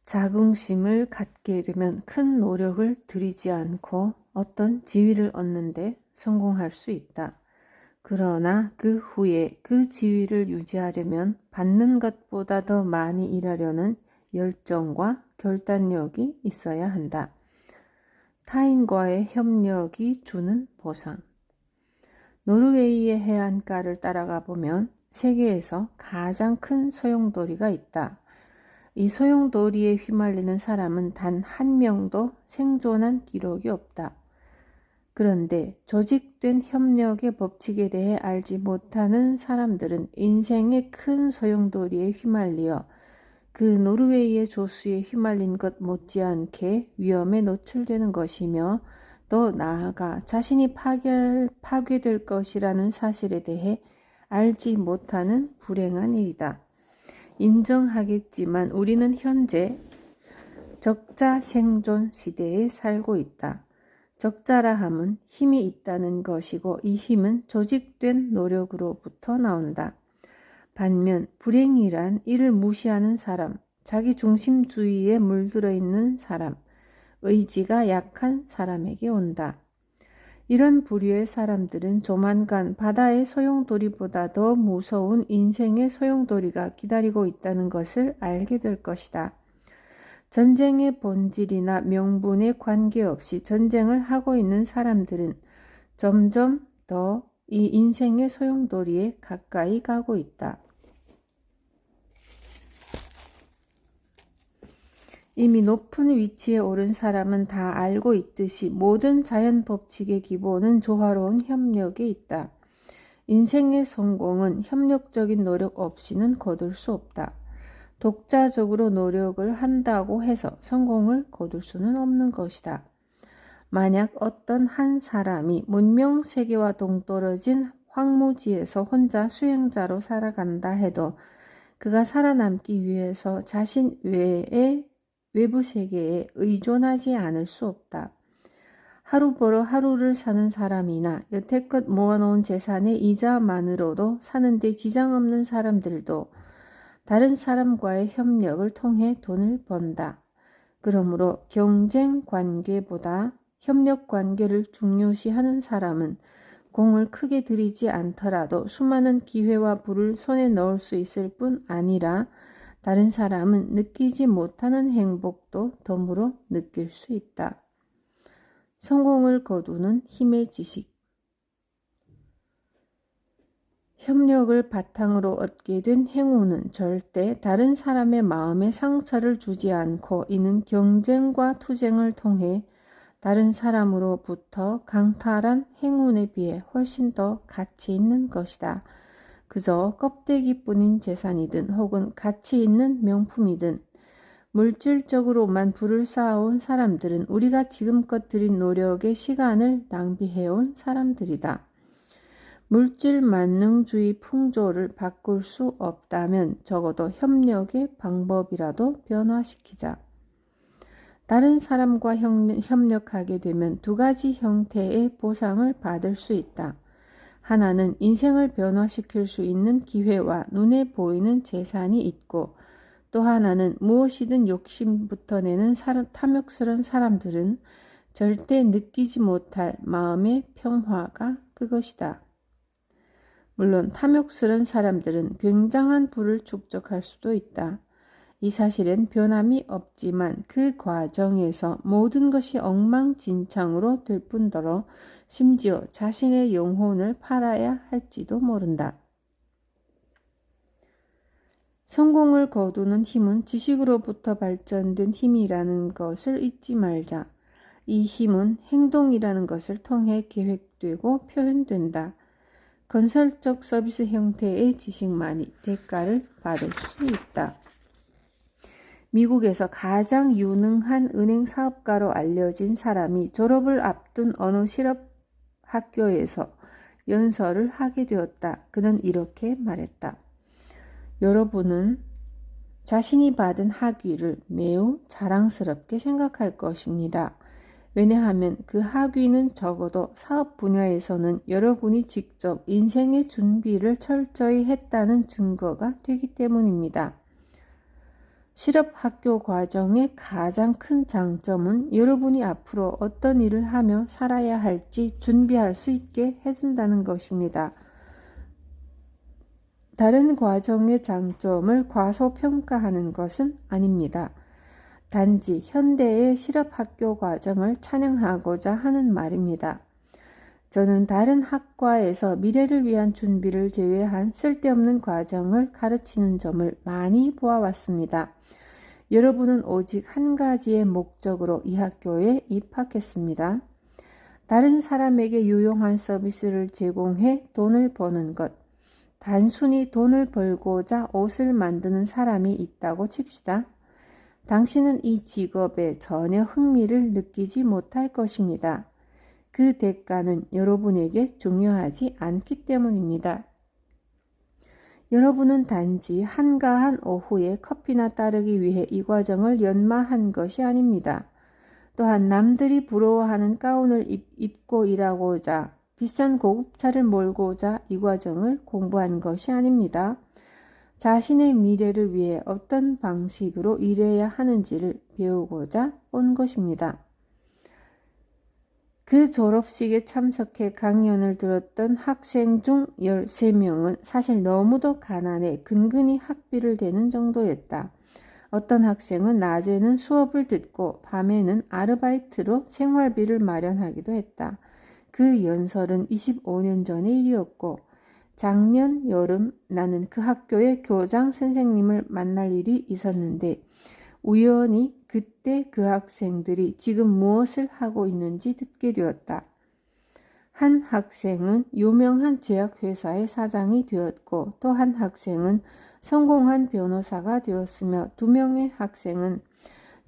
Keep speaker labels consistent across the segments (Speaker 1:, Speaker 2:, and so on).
Speaker 1: 자긍심을 갖게 되면 큰 노력을 들이지 않고 어떤 지위를 얻는데 성공할 수 있다. 그러나 그 후에 그 지위를 유지하려면 받는 것보다 더 많이 일하려는 열정과 결단력이 있어야 한다. 타인과의 협력이 주는 보상. 노르웨이의 해안가를 따라가 보면 세계에서 가장 큰 소용돌이가 있다. 이 소용돌이에 휘말리는 사람은 단 한 명도 생존한 기록이 없다. 그런데 조직된 협력의 법칙에 대해 알지 못하는 사람들은 인생의 큰 소용돌이에 휘말리어 그 노르웨이의 조수에 휘말린 것 못지않게 위험에 노출되는 것이며 더 나아가 자신이 파괴될 것이라는 사실에 대해 알지 못하는 불행한 일이다. 인정하겠지만 우리는 현재 적자 생존 시대에 살고 있다. 적자라 함은 힘이 있다는 것이고 이 힘은 조직된 노력으로부터 나온다. 반면 불행이란 이를 무시하는 사람, 자기 중심주의에 물들어 있는 사람, 의지가 약한 사람에게 온다. 이런 부류의 사람들은 조만간 바다의 소용돌이보다 더 무서운 인생의 소용돌이가 기다리고 있다는 것을 알게 될 것이다. 전쟁의 본질이나 명분에 관계없이 전쟁을 하고 있는 사람들은 점점 더 이 인생의 소용돌이에 가까이 가고 있다. 이미 높은 위치에 오른 사람은 다 알고 있듯이 모든 자연 법칙의 기본은 조화로운 협력에 있다. 인생의 성공은 협력적인 노력 없이는 거둘 수 없다. 독자적으로 노력을 한다고 해서 성공을 거둘 수는 없는 것이다. 만약 어떤 한 사람이 문명 세계와 동떨어진 황무지에서 혼자 수행자로 살아간다 해도 그가 살아남기 위해서 자신 외의 외부 세계에 의존하지 않을 수 없다. 하루 벌어 하루를 사는 사람이나 여태껏 모아놓은 재산의 이자만으로도 사는데 지장 없는 사람들도 다른 사람과의 협력을 통해 돈을 번다. 그러므로 경쟁 관계보다 협력 관계를 중요시하는 사람은 공을 크게 들이지 않더라도 수많은 기회와 부를 손에 넣을 수 있을 뿐 아니라 다른 사람은 느끼지 못하는 행복도 덤으로 느낄 수 있다. 성공을 거두는 힘의 지식. 협력을 바탕으로 얻게 된 행운은 절대 다른 사람의 마음에 상처를 주지 않고 이는 경쟁과 투쟁을 통해 다른 사람으로부터 강탈한 행운에 비해 훨씬 더 가치 있는 것이다. 그저 껍데기뿐인 재산이든 혹은 가치 있는 명품이든 물질적으로만 부를 쌓아온 사람들은 우리가 지금껏 들인 노력의 시간을 낭비해온 사람들이다. 물질 만능주의 풍조를 바꿀 수 없다면 적어도 협력의 방법이라도 변화시키자. 다른 사람과 협력하게 되면 두 가지 형태의 보상을 받을 수 있다. 하나는 인생을 변화시킬 수 있는 기회와 눈에 보이는 재산이 있고 또 하나는 무엇이든 욕심부터 내는 탐욕스러운 사람들은 절대 느끼지 못할 마음의 평화가 그것이다. 물론 탐욕스러운 사람들은 굉장한 부를 축적할 수도 있다. 이 사실엔 변함이 없지만 그 과정에서 모든 것이 엉망진창으로 될 뿐더러 심지어 자신의 영혼을 팔아야 할지도 모른다. 성공을 거두는 힘은 지식으로부터 발전된 힘이라는 것을 잊지 말자. 이 힘은 행동이라는 것을 통해 계획되고 표현된다. 건설적 서비스 형태의 지식만이 대가를 받을 수 있다. 미국에서 가장 유능한 은행 사업가로 알려진 사람이 졸업을 앞둔 어느 실업 학교에서 연설을 하게 되었다. 그는 이렇게 말했다. 여러분은 자신이 받은 학위를 매우 자랑스럽게 생각할 것입니다. 왜냐하면 그 학위는 적어도 사업 분야에서는 여러분이 직접 인생의 준비를 철저히 했다는 증거가 되기 때문입니다. 실업 학교 과정의 가장 큰 장점은 여러분이 앞으로 어떤 일을 하며 살아야 할지 준비할 수 있게 해준다는 것입니다. 다른 과정의 장점을 과소평가하는 것은 아닙니다. 단지 현대의 실업학교 과정을 찬양하고자 하는 말입니다. 저는 다른 학과에서 미래를 위한 준비를 제외한 쓸데없는 과정을 가르치는 점을 많이 보아왔습니다. 여러분은 오직 한 가지의 목적으로 이 학교에 입학했습니다. 다른 사람에게 유용한 서비스를 제공해 돈을 버는 것. 단순히 돈을 벌고자 옷을 만드는 사람이 있다고 칩시다. 당신은 이 직업에 전혀 흥미를 느끼지 못할 것입니다. 그 대가는 여러분에게 중요하지 않기 때문입니다. 여러분은 단지 한가한 오후에 커피나 따르기 위해 이 과정을 연마한 것이 아닙니다. 또한 남들이 부러워하는 가운을 입고 일하고자 비싼 고급차를 몰고자 이 과정을 공부한 것이 아닙니다. 자신의 미래를 위해 어떤 방식으로 일해야 하는지를 배우고자 온 것입니다. 그 졸업식에 참석해 강연을 들었던 학생 중 13명은 사실 너무도 가난해 근근히 학비를 대는 정도였다. 어떤 학생은 낮에는 수업을 듣고 밤에는 아르바이트로 생활비를 마련하기도 했다. 그 연설은 25년 전의 일이었고 작년 여름 나는 그 학교의 교장 선생님을 만날 일이 있었는데 우연히 그때 그 학생들이 지금 무엇을 하고 있는지 듣게 되었다. 한 학생은 유명한 제약회사의 사장이 되었고 또 한 학생은 성공한 변호사가 되었으며 2명의 학생은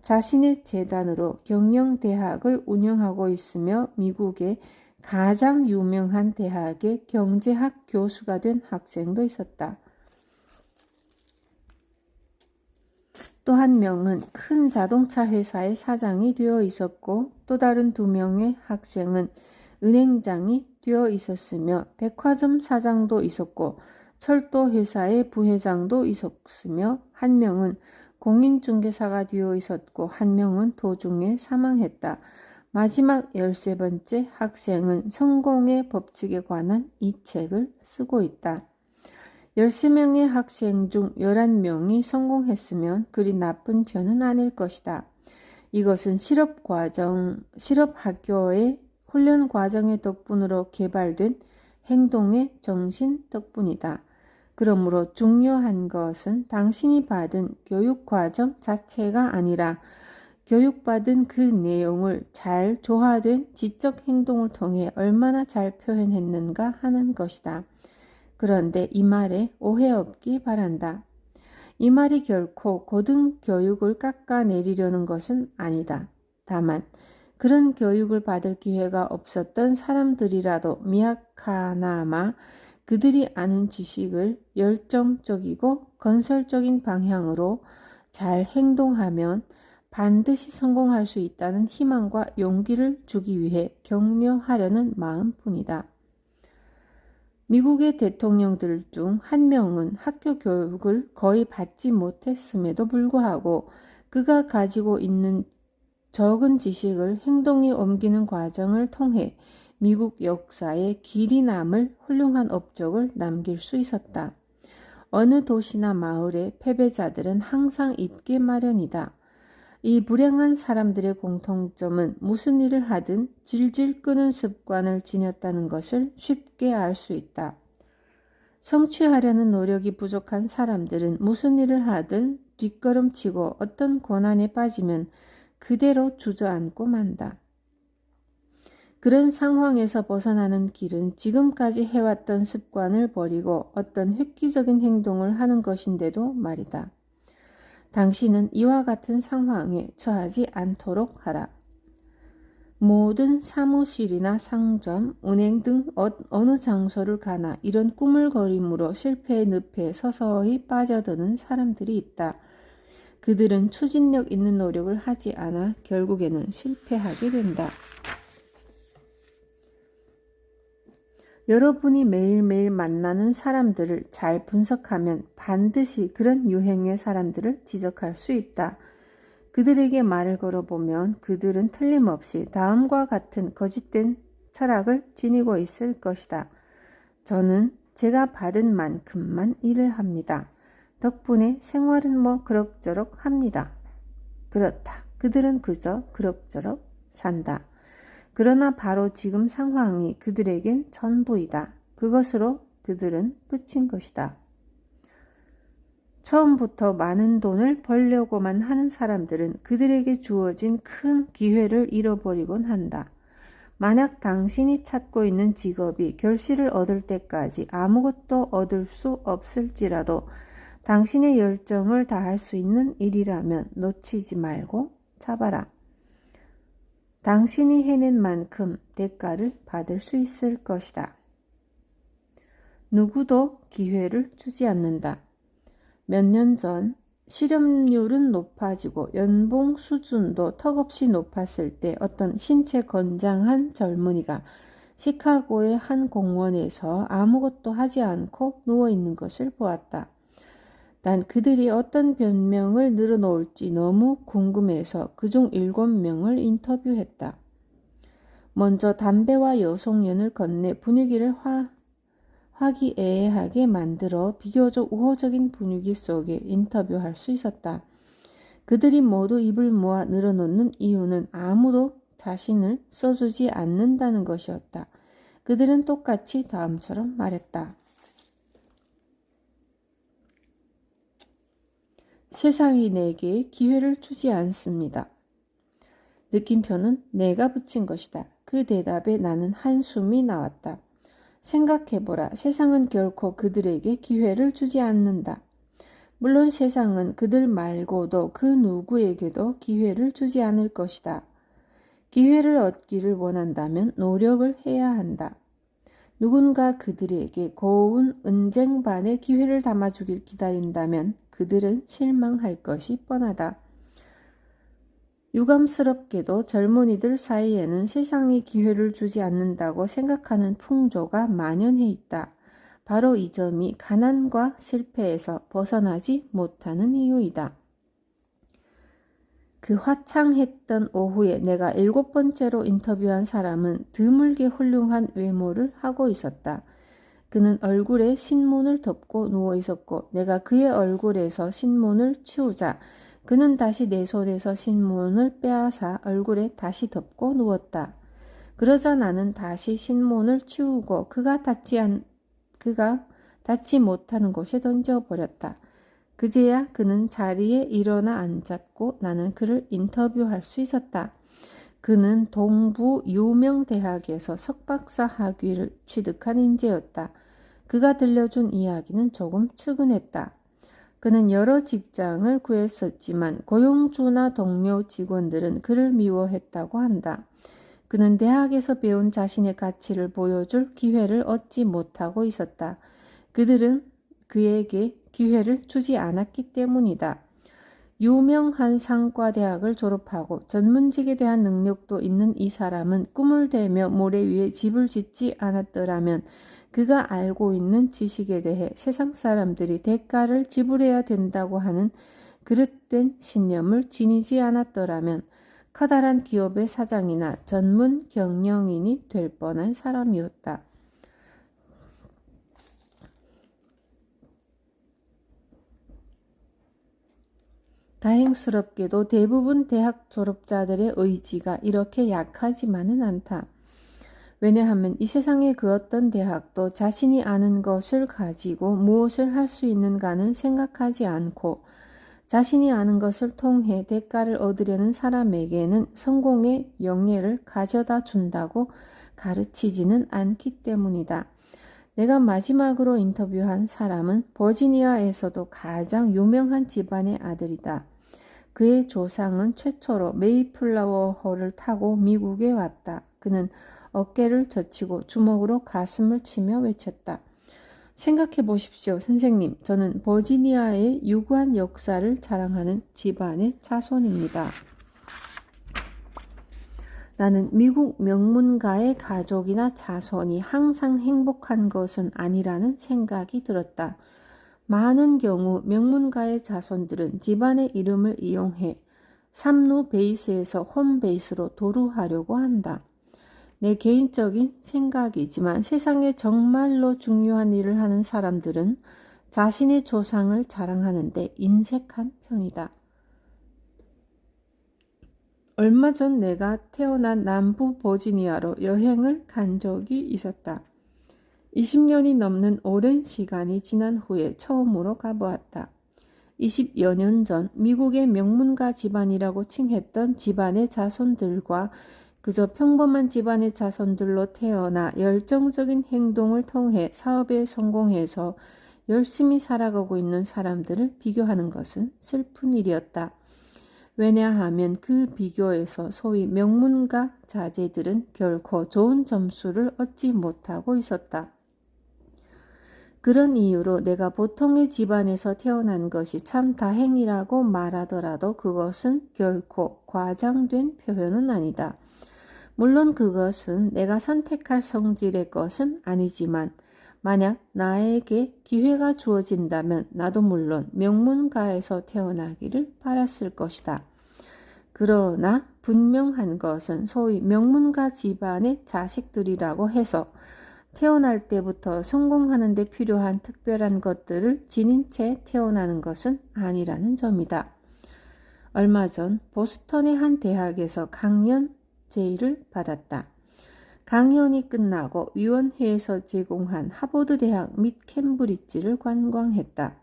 Speaker 1: 자신의 재단으로 경영대학을 운영하고 있으며 미국의 가장 유명한 대학의 경제학 교수가 된 학생도 있었다. 또 한 명은 큰 자동차 회사의 사장이 되어 있었고 또 다른 2명의 학생은 은행장이 되어 있었으며 백화점 사장도 있었고 철도 회사의 부회장도 있었으며 한 명은 공인중개사가 되어 있었고 한 명은 도중에 사망했다. 마지막 13번째 학생은 성공의 법칙에 관한 이 책을 쓰고 있다. 13명의 학생 중 11명이 성공했으면 그리 나쁜 편은 아닐 것이다. 이것은 실업학교의 훈련 과정의 덕분으로 개발된 행동의 정신 덕분이다. 그러므로 중요한 것은 당신이 받은 교육과정 자체가 아니라 교육받은 그 내용을 잘 조화된 지적 행동을 통해 얼마나 잘 표현했는가 하는 것이다. 그런데 이 말에 오해 없기 바란다. 이 말이 결코 고등교육을 깎아내리려는 것은 아니다. 다만 그런 교육을 받을 기회가 없었던 사람들이라도 미약하나마 그들이 아는 지식을 열정적이고 건설적인 방향으로 잘 행동하면 반드시 성공할 수 있다는 희망과 용기를 주기 위해 격려하려는 마음뿐이다. 미국의 대통령들 중 한 명은 학교 교육을 거의 받지 못했음에도 불구하고 그가 가지고 있는 적은 지식을 행동에 옮기는 과정을 통해 미국 역사에 길이 남을 훌륭한 업적을 남길 수 있었다. 어느 도시나 마을의 패배자들은 항상 있게 마련이다. 이 불행한 사람들의 공통점은 무슨 일을 하든 질질 끄는 습관을 지녔다는 것을 쉽게 알 수 있다. 성취하려는 노력이 부족한 사람들은 무슨 일을 하든 뒷걸음치고 어떤 고난에 빠지면 그대로 주저앉고 만다. 그런 상황에서 벗어나는 길은 지금까지 해왔던 습관을 버리고 어떤 획기적인 행동을 하는 것인데도 말이다. 당신은 이와 같은 상황에 처하지 않도록 하라. 모든 사무실이나 상점, 은행 등 어느 장소를 가나 이런 꾸물거림으로 실패의 늪에 서서히 빠져드는 사람들이 있다. 그들은 추진력 있는 노력을 하지 않아 결국에는 실패하게 된다. 여러분이 매일매일 만나는 사람들을 잘 분석하면 반드시 그런 유행의 사람들을 지적할 수 있다. 그들에게 말을 걸어보면 그들은 틀림없이 다음과 같은 거짓된 철학을 지니고 있을 것이다. 저는 제가 받은 만큼만 일을 합니다. 덕분에 생활은 뭐 그럭저럭 합니다. 그렇다. 그들은 그저 그럭저럭 산다. 그러나 바로 지금 상황이 그들에겐 전부이다. 그것으로 그들은 끝인 것이다. 처음부터 많은 돈을 벌려고만 하는 사람들은 그들에게 주어진 큰 기회를 잃어버리곤 한다. 만약 당신이 찾고 있는 직업이 결실을 얻을 때까지 아무것도 얻을 수 없을지라도 당신의 열정을 다할 수 있는 일이라면 놓치지 말고 잡아라. 당신이 해낸 만큼 대가를 받을 수 있을 것이다. 누구도 기회를 주지 않는다. 몇 년 전 실업률은 높아지고 연봉 수준도 턱없이 높았을 때 어떤 신체 건장한 젊은이가 시카고의 한 공원에서 아무것도 하지 않고 누워있는 것을 보았다. 난 그들이 어떤 변명을 늘어놓을지 너무 궁금해서 그중 7명을 인터뷰했다. 먼저 담배와 여송연을 건네 분위기를 화기애애하게 만들어 비교적 우호적인 분위기 속에 인터뷰할 수 있었다. 그들이 모두 입을 모아 늘어놓는 이유는 아무도 자신을 써주지 않는다는 것이었다. 그들은 똑같이 다음처럼 말했다. 세상이 내게 기회를 주지 않습니다. 느낌표는 내가 붙인 것이다. 그 대답에 나는 한숨이 나왔다. 생각해보라. 세상은 결코 그들에게 기회를 주지 않는다. 물론 세상은 그들 말고도 그 누구에게도 기회를 주지 않을 것이다. 기회를 얻기를 원한다면 노력을 해야 한다. 누군가 그들에게 고운 은쟁반의 기회를 담아주길 기다린다면 그들은 실망할 것이 뻔하다. 유감스럽게도 젊은이들 사이에는 세상이 기회를 주지 않는다고 생각하는 풍조가 만연해 있다. 바로 이 점이 가난과 실패에서 벗어나지 못하는 이유이다. 그 화창했던 오후에 내가 7번째로 인터뷰한 사람은 드물게 훌륭한 외모를 하고 있었다. 그는 얼굴에 신문을 덮고 누워 있었고 내가 그의 얼굴에서 신문을 치우자 그는 다시 내 손에서 신문을 빼앗아 얼굴에 다시 덮고 누웠다. 그러자 나는 다시 신문을 치우고 그가 닿지 못하는 곳에 던져버렸다. 그제야 그는 자리에 일어나 앉았고 나는 그를 인터뷰할 수 있었다. 그는 동부 유명 대학에서 석박사 학위를 취득한 인재였다. 그가 들려준 이야기는 조금 측은했다. 그는 여러 직장을 구했었지만 고용주나 동료 직원들은 그를 미워했다고 한다. 그는 대학에서 배운 자신의 가치를 보여줄 기회를 얻지 못하고 있었다. 그들은 그에게 기회를 주지 않았기 때문이다. 유명한 상과대학을 졸업하고 전문직에 대한 능력도 있는 이 사람은 꿈을 대며 모래 위에 집을 짓지 않았더라면 그가 알고 있는 지식에 대해 세상 사람들이 대가를 지불해야 된다고 하는 그릇된 신념을 지니지 않았더라면 커다란 기업의 사장이나 전문 경영인이 될 뻔한 사람이었다. 다행스럽게도 대부분 대학 졸업자들의 의지가 이렇게 약하지만은 않다. 왜냐하면 이 세상의 그 어떤 대학도 자신이 아는 것을 가지고 무엇을 할 수 있는가는 생각하지 않고 자신이 아는 것을 통해 대가를 얻으려는 사람에게는 성공의 영예를 가져다 준다고 가르치지는 않기 때문이다. 내가 마지막으로 인터뷰한 사람은 버지니아에서도 가장 유명한 집안의 아들이다. 그의 조상은 최초로 메이플라워호를 타고 미국에 왔다. 그는 어깨를 젖히고 주먹으로 가슴을 치며 외쳤다. 생각해 보십시오, 선생님. 저는 버지니아의 유구한 역사를 자랑하는 집안의 자손입니다. 나는 미국 명문가의 가족이나 자손이 항상 행복한 것은 아니라는 생각이 들었다. 많은 경우 명문가의 자손들은 집안의 이름을 이용해 삼루 베이스에서 홈 베이스로 도루하려고 한다. 내 개인적인 생각이지만 세상에 정말로 중요한 일을 하는 사람들은 자신의 조상을 자랑하는데 인색한 편이다. 얼마 전 내가 태어난 남부 버지니아로 여행을 간 적이 있었다. 20년이 넘는 오랜 시간이 지난 후에 처음으로 가보았다. 20여 년 전 미국의 명문가 집안이라고 칭했던 집안의 자손들과 그저 평범한 집안의 자손들로 태어나 열정적인 행동을 통해 사업에 성공해서 열심히 살아가고 있는 사람들을 비교하는 것은 슬픈 일이었다. 왜냐하면 그 비교에서 소위 명문가 자제들은 결코 좋은 점수를 얻지 못하고 있었다. 그런 이유로 내가 보통의 집안에서 태어난 것이 참 다행이라고 말하더라도 그것은 결코 과장된 표현은 아니다. 물론 그것은 내가 선택할 성질의 것은 아니지만 만약 나에게 기회가 주어진다면 나도 물론 명문가에서 태어나기를 바랐을 것이다. 그러나 분명한 것은 소위 명문가 집안의 자식들이라고 해서 태어날 때부터 성공하는 데 필요한 특별한 것들을 지닌 채 태어나는 것은 아니라는 점이다. 얼마 전 보스턴의 한 대학에서 강연 제의를 받았다. 강연이 끝나고 위원회에서 제공한 하버드 대학 및 캠브리지를 관광했다.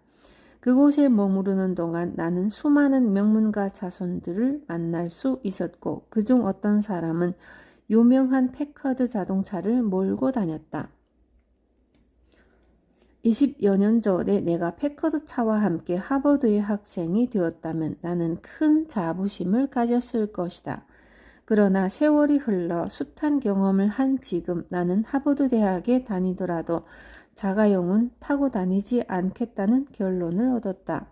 Speaker 1: 그곳에 머무르는 동안 나는 수많은 명문가 자손들을 만날 수 있었고 그중 어떤 사람은 유명한 패커드 자동차를 몰고 다녔다. 20여 년 전에 내가 패커드 차와 함께 하버드의 학생이 되었다면 나는 큰 자부심을 가졌을 것이다. 그러나 세월이 흘러 숱한 경험을 한 지금 나는 하버드 대학에 다니더라도 자가용은 타고 다니지 않겠다는 결론을 얻었다.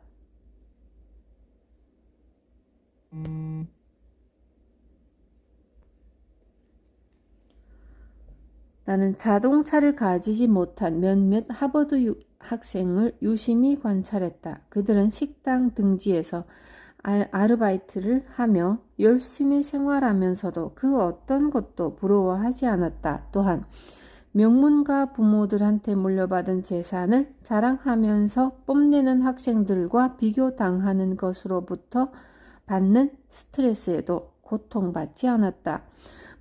Speaker 1: 나는 자동차를 가지지 못한 몇몇 하버드 학생을 유심히 관찰했다. 그들은 식당 등지에서 아르바이트를 하며 열심히 생활하면서도 그 어떤 것도 부러워하지 않았다. 또한 명문가 부모들한테 물려받은 재산을 자랑하면서 뽐내는 학생들과 비교당하는 것으로부터 받는 스트레스에도 고통받지 않았다.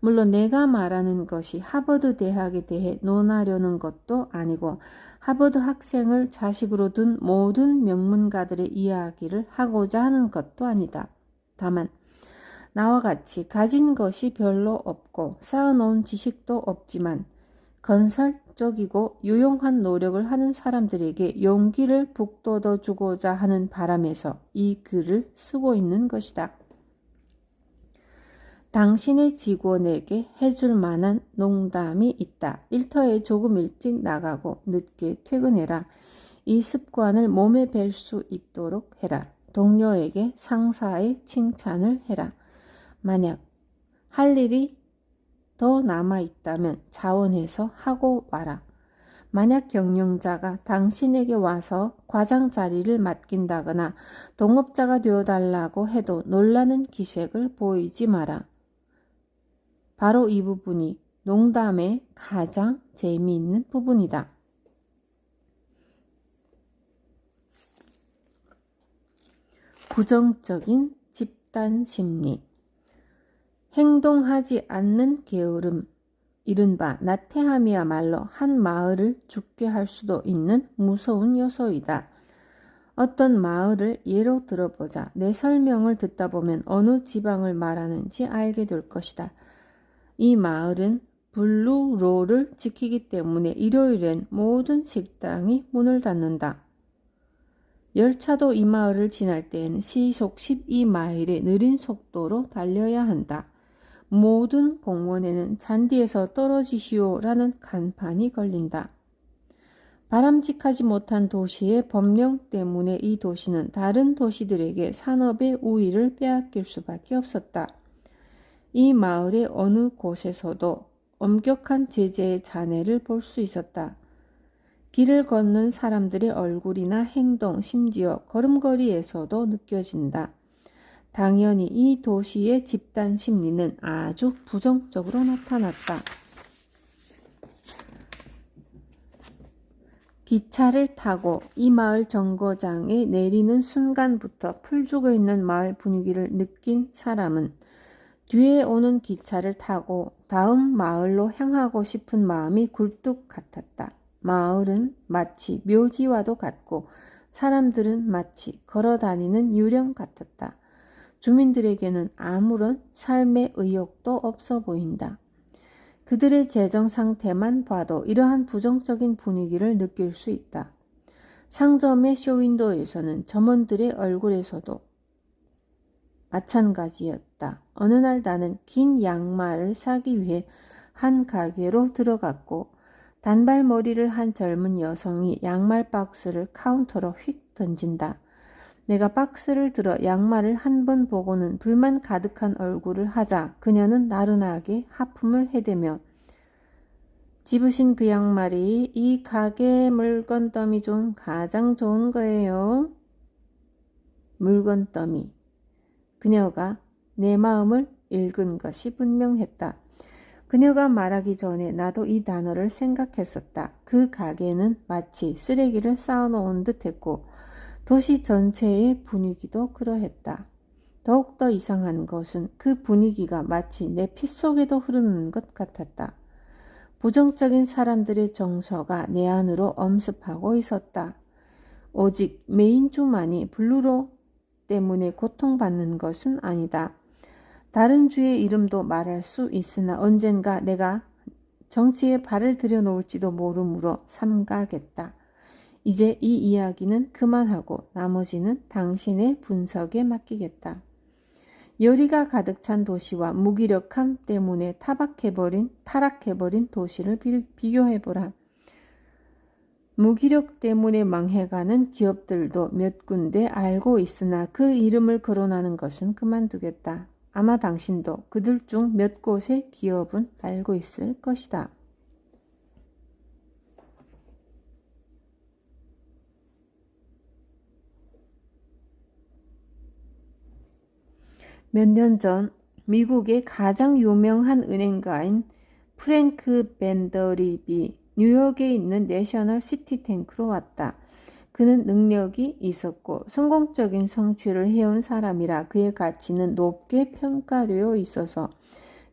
Speaker 1: 물론 내가 말하는 것이 하버드 대학에 대해 논하려는 것도 아니고 하버드 학생을 자식으로 둔 모든 명문가들의 이야기를 하고자 하는 것도 아니다. 다만 나와 같이 가진 것이 별로 없고 쌓아놓은 지식도 없지만 건설적이고 유용한 노력을 하는 사람들에게 용기를 북돋워 주고자 하는 바람에서 이 글을 쓰고 있는 것이다. 당신의 직원에게 해줄 만한 농담이 있다. 일터에 조금 일찍 나가고 늦게 퇴근해라. 이 습관을 몸에 뵐 수 있도록 해라. 동료에게 상사의 칭찬을 해라. 만약 할 일이 더 남아있다면 자원해서 하고 와라. 만약 경영자가 당신에게 와서 과장 자리를 맡긴다거나 동업자가 되어달라고 해도 놀라는 기색을 보이지 마라. 바로 이 부분이 농담의 가장 재미있는 부분이다. 부정적인 집단 심리. 행동하지 않는 게으름, 이른바 나태함이야말로 한 마을을 죽게 할 수도 있는 무서운 요소이다. 어떤 마을을 예로 들어보자. 내 설명을 듣다 보면 어느 지방을 말하는지 알게 될 것이다. 이 마을은 블루로를 지키기 때문에 일요일엔 모든 식당이 문을 닫는다. 열차도 이 마을을 지날 때에는 시속 12마일의 느린 속도로 달려야 한다. 모든 공원에는 잔디에서 떨어지시오라는 간판이 걸린다. 바람직하지 못한 도시의 법령 때문에 이 도시는 다른 도시들에게 산업의 우위를 빼앗길 수밖에 없었다. 이 마을의 어느 곳에서도 엄격한 제재의 잔해를 볼 수 있었다. 길을 걷는 사람들의 얼굴이나 행동, 심지어 걸음걸이에서도 느껴진다. 당연히 이 도시의 집단 심리는 아주 부정적으로 나타났다. 기차를 타고 이 마을 정거장에 내리는 순간부터 풀죽어 있는 마을 분위기를 느낀 사람은 뒤에 오는 기차를 타고 다음 마을로 향하고 싶은 마음이 굴뚝 같았다. 마을은 마치 묘지와도 같고 사람들은 마치 걸어다니는 유령 같았다. 주민들에게는 아무런 삶의 의욕도 없어 보인다. 그들의 재정 상태만 봐도 이러한 부정적인 분위기를 느낄 수 있다. 상점의 쇼윈도에서는 점원들의 얼굴에서도 마찬가지였다. 어느 날 나는 긴 양말을 사기 위해 한 가게로 들어갔고 단발머리를 한 젊은 여성이 양말 박스를 카운터로 휙 던진다. 내가 박스를 들어 양말을 한 번 보고는 불만 가득한 얼굴을 하자 그녀는 나른하게 하품을 해대며 집으신 그 양말이 이 가게 물건 더미 중 가장 좋은 거예요. 물건 더미. 그녀가 내 마음을 읽은 것이 분명했다. 그녀가 말하기 전에 나도 이 단어를 생각했었다. 그 가게는 마치 쓰레기를 쌓아놓은 듯 했고 도시 전체의 분위기도 그러했다. 더욱더 이상한 것은 그 분위기가 마치 내 피 속에도 흐르는 것 같았다. 부정적인 사람들의 정서가 내 안으로 엄습하고 있었다. 오직 메인주만이 블루로 때문에 고통받는 것은 아니다. 다른 주의 이름도 말할 수 있으나 언젠가 내가 정치에 발을 들여놓을지도 모르므로 삼가겠다. 이제 이 이야기는 그만하고 나머지는 당신의 분석에 맡기겠다. 열의가 가득 찬 도시와 무기력함 때문에 타락해버린 도시를 비교해보라. 무기력 때문에 망해가는 기업들도 몇 군데 알고 있으나 그 이름을 거론하는 것은 그만두겠다. 아마 당신도 그들 중 몇 곳의 기업은 알고 있을 것이다. 몇 년 전 미국의 가장 유명한 은행가인 프랭크 밴더립이 뉴욕에 있는 내셔널 시티탱크로 왔다. 그는 능력이 있었고 성공적인 성취를 해온 사람이라 그의 가치는 높게 평가되어 있어서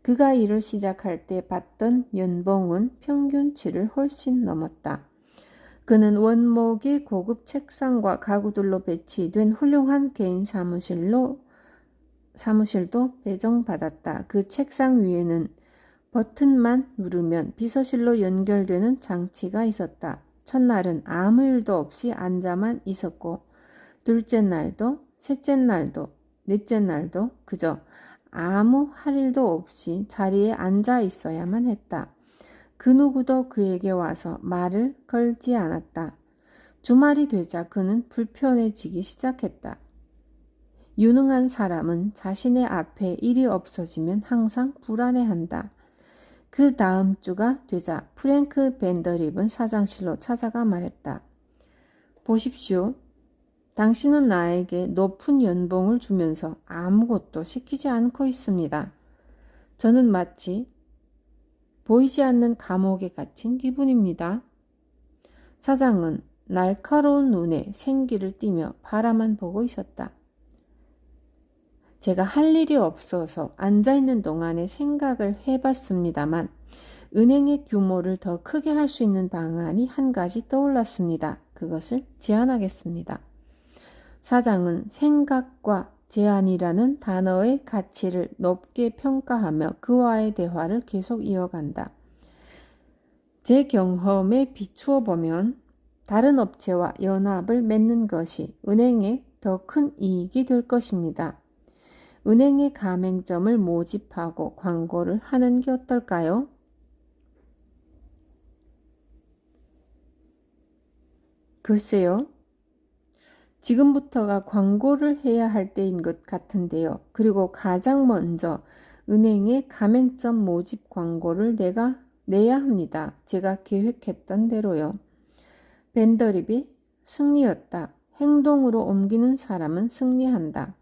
Speaker 1: 그가 일을 시작할 때 받던 연봉은 평균치를 훨씬 넘었다. 그는 원목의 고급 책상과 가구들로 배치된 훌륭한 개인 사무실도 배정받았다. 그 책상 위에는 버튼만 누르면 비서실로 연결되는 장치가 있었다. 첫날은 아무 일도 없이 앉아만 있었고 둘째 날도 셋째 날도 넷째 날도 그저 아무 할 일도 없이 자리에 앉아 있어야만 했다. 그 누구도 그에게 와서 말을 걸지 않았다. 주말이 되자 그는 불편해지기 시작했다. 유능한 사람은 자신의 앞에 일이 없어지면 항상 불안해한다. 그 다음 주가 되자 프랭크 밴더립은 사장실로 찾아가 말했다. 보십시오. 당신은 나에게 높은 연봉을 주면서 아무것도 시키지 않고 있습니다. 저는 마치 보이지 않는 감옥에 갇힌 기분입니다. 사장은 날카로운 눈에 생기를 띠며 바라만 보고 있었다. 제가 할 일이 없어서 앉아있는 동안에 생각을 해봤습니다만 은행의 규모를 더 크게 할 수 있는 방안이 한 가지 떠올랐습니다. 그것을 제안하겠습니다. 사장은 생각과 제안이라는 단어의 가치를 높게 평가하며 그와의 대화를 계속 이어간다. 제 경험에 비추어 보면 다른 업체와 연합을 맺는 것이 은행에 더 큰 이익이 될 것입니다. 은행의 가맹점을 모집하고 광고를 하는 게 어떨까요? 글쎄요. 지금부터가 광고를 해야 할 때인 것 같은데요. 그리고 가장 먼저 은행에 가맹점 모집 광고를 내야 합니다. 제가 계획했던 대로요. 벤더립이 승리였다. 행동으로 옮기는 사람은 승리한다.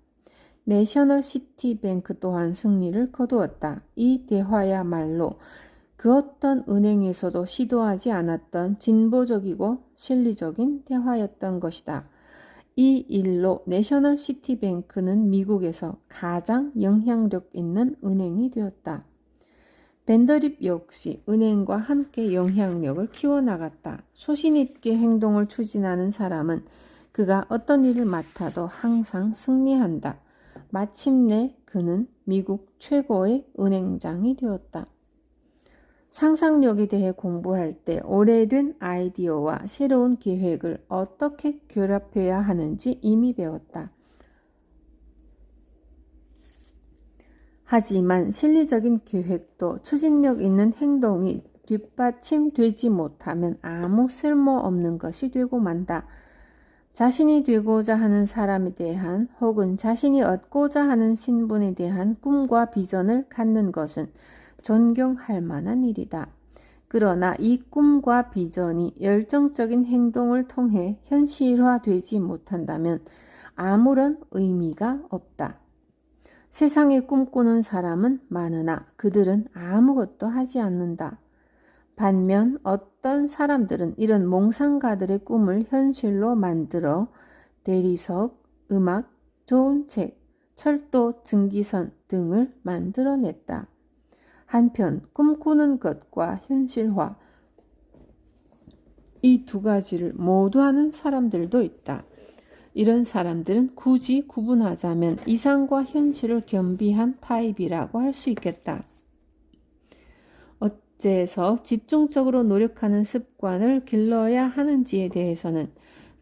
Speaker 1: 내셔널 시티뱅크 또한 승리를 거두었다. 이 대화야말로 그 어떤 은행에서도 시도하지 않았던 진보적이고 실리적인 대화였던 것이다. 이 일로 내셔널 시티뱅크는 미국에서 가장 영향력 있는 은행이 되었다. 벤더립 역시 은행과 함께 영향력을 키워나갔다. 소신 있게 행동을 추진하는 사람은 그가 어떤 일을 맡아도 항상 승리한다. 마침내 그는 미국 최고의 은행장이 되었다. 상상력에 대해 공부할 때 오래된 아이디어와 새로운 계획을 어떻게 결합해야 하는지 이미 배웠다. 하지만 실리적인 계획도 추진력 있는 행동이 뒷받침되지 못하면 아무 쓸모없는 것이 되고 만다. 자신이 되고자 하는 사람에 대한 혹은 자신이 얻고자 하는 신분에 대한 꿈과 비전을 갖는 것은 존경할 만한 일이다. 그러나 이 꿈과 비전이 열정적인 행동을 통해 현실화되지 못한다면 아무런 의미가 없다. 세상에 꿈꾸는 사람은 많으나 그들은 아무것도 하지 않는다. 반면 어떤 사람들은 이런 몽상가들의 꿈을 현실로 만들어 대리석, 음악, 좋은 책, 철도 증기선 등을 만들어냈다. 한편 꿈꾸는 것과 현실화, 이 두 가지를 모두 하는 사람들도 있다. 이런 사람들은 굳이 구분하자면 이상과 현실을 겸비한 타입이라고 할 수 있겠다. 어째서 집중적으로 노력하는 습관을 길러야 하는지에 대해서는